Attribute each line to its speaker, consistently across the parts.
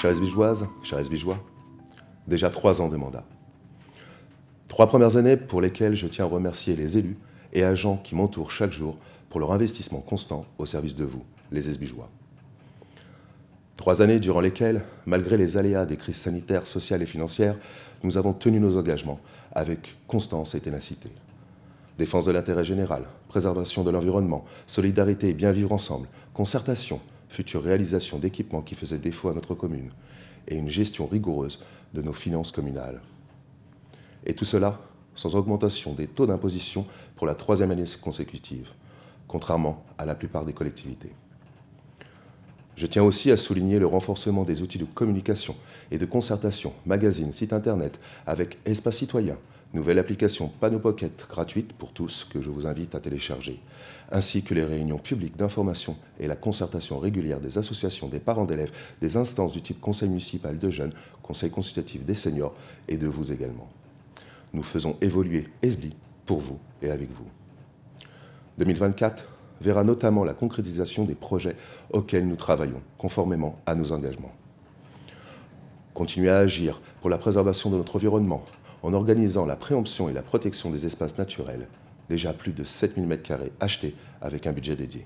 Speaker 1: Chères Esbigeoises, chers Esbigeois, déjà 3 ans de mandat. 3 premières années pour lesquelles je tiens à remercier les élus et agents qui m'entourent chaque jour pour leur investissement constant au service de vous, les Esbigeois. 3 années durant lesquelles, malgré les aléas des crises sanitaires, sociales et financières, nous avons tenu nos engagements avec constance et ténacité. Défense de l'intérêt général, préservation de l'environnement, solidarité et bien vivre ensemble, concertation, future réalisation d'équipements qui faisaient défaut à notre commune, et une gestion rigoureuse de nos finances communales. Et tout cela sans augmentation des taux d'imposition pour la 3e année consécutive, contrairement à la plupart des collectivités. Je tiens aussi à souligner le renforcement des outils de communication et de concertation, magazines, sites internet, avec Espace Citoyen, nouvelle application PanneauPocket gratuite pour tous que je vous invite à télécharger, ainsi que les réunions publiques d'information et la concertation régulière des associations, des parents d'élèves, des instances du type Conseil municipal de jeunes, Conseil consultatif des seniors et de vous également. Nous faisons évoluer Esbly pour vous et avec vous. 2024 verra notamment la concrétisation des projets auxquels nous travaillons, conformément à nos engagements. Continuer à agir pour la préservation de notre environnement, en organisant la préemption et la protection des espaces naturels, déjà plus de 7000 m² achetés avec un budget dédié.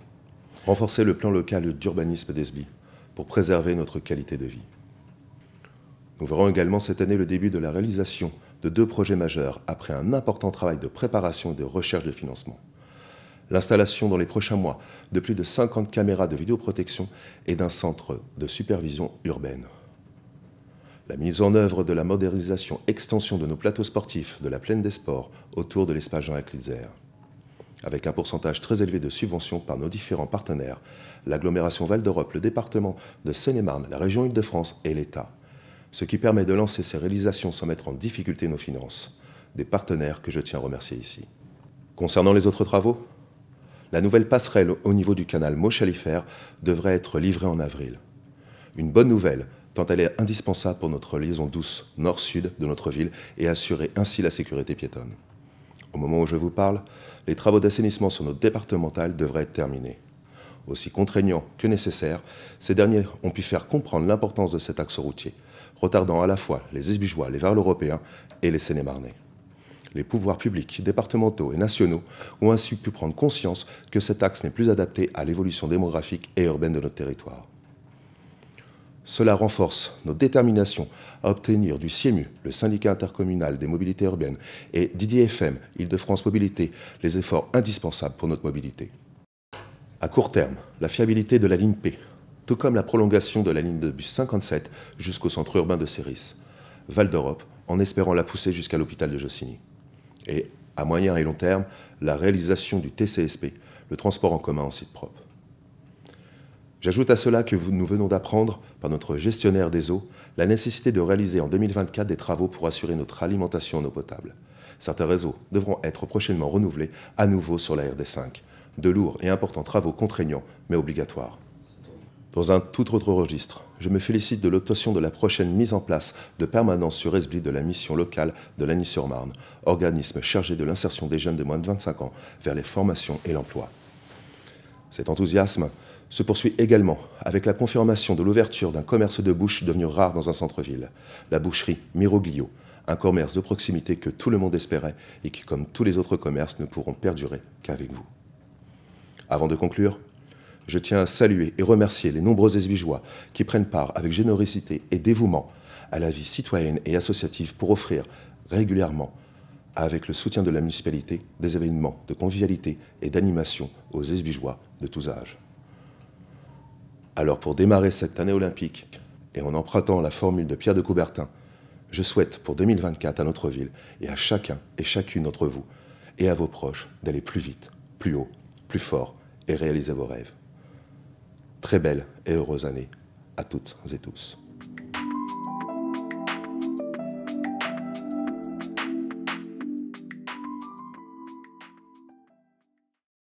Speaker 1: Renforcer le plan local d'urbanisme d'Esbly pour préserver notre qualité de vie. Nous verrons également cette année le début de la réalisation de 2 projets majeurs après un important travail de préparation et de recherche de financement. L'installation dans les prochains mois de plus de 50 caméras de vidéoprotection et d'un centre de supervision urbaine. La mise en œuvre de la modernisation extension de nos plateaux sportifs de la Plaine des Sports autour de l'espace Jean Klitzer. Avec un pourcentage très élevé de subventions par nos différents partenaires, l'agglomération Val d'Europe, le département de Seine-et-Marne, la région Île-de-France et l'État. Ce qui permet de lancer ces réalisations sans mettre en difficulté nos finances. Des partenaires que je tiens à remercier ici. Concernant les autres travaux, la nouvelle passerelle au niveau du canal Meaux-Chalifert devrait être livrée en avril. Une bonne nouvelle, tant elle est indispensable pour notre liaison douce nord-sud de notre ville et assurer ainsi la sécurité piétonne. Au moment où je vous parle, les travaux d'assainissement sur notre départementale devraient être terminés. Aussi contraignants que nécessaires, ces derniers ont pu faire comprendre l'importance de cet axe routier, retardant à la fois les Esbigeois, les Varles-Européens et les Seine-et-Marnais. Les pouvoirs publics, départementaux et nationaux ont ainsi pu prendre conscience que cet axe n'est plus adapté à l'évolution démographique et urbaine de notre territoire. Cela renforce notre détermination à obtenir du CIEMU, le syndicat intercommunal des mobilités urbaines, et d'IDFM, Île-de-France Mobilité, les efforts indispensables pour notre mobilité. À court terme, la fiabilité de la ligne P, tout comme la prolongation de la ligne de bus 57 jusqu'au centre urbain de Céris, Val d'Europe, en espérant la pousser jusqu'à l'hôpital de Jossigny. Et, à moyen et long terme, la réalisation du TCSP, le transport en commun en site propre. J'ajoute à cela que nous venons d'apprendre, par notre gestionnaire des eaux, la nécessité de réaliser en 2024 des travaux pour assurer notre alimentation en eau potable. Certains réseaux devront être prochainement renouvelés à nouveau sur la RD5. De lourds et importants travaux contraignants, mais obligatoires. Dans un tout autre registre, je me félicite de l'obtention de la prochaine mise en place de permanence sur Esbly de la mission locale de Lagny-sur-Marne, organisme chargé de l'insertion des jeunes de moins de 25 ans vers les formations et l'emploi. Cet enthousiasme se poursuit également avec la confirmation de l'ouverture d'un commerce de bouche devenu rare dans un centre-ville, la boucherie Miroglio, un commerce de proximité que tout le monde espérait et qui, comme tous les autres commerces, ne pourront perdurer qu'avec vous. Avant de conclure, je tiens à saluer et remercier les nombreux Esbigeois qui prennent part avec générosité et dévouement à la vie citoyenne et associative pour offrir régulièrement, avec le soutien de la municipalité, des événements de convivialité et d'animation aux Esbigeois de tous âges. Alors pour démarrer cette année olympique, et en empruntant la formule de Pierre de Coubertin, je souhaite pour 2024 à notre ville et à chacun et chacune d'entre vous et à vos proches d'aller plus vite, plus haut, plus fort et réaliser vos rêves. Très belle et heureuse année à toutes et tous.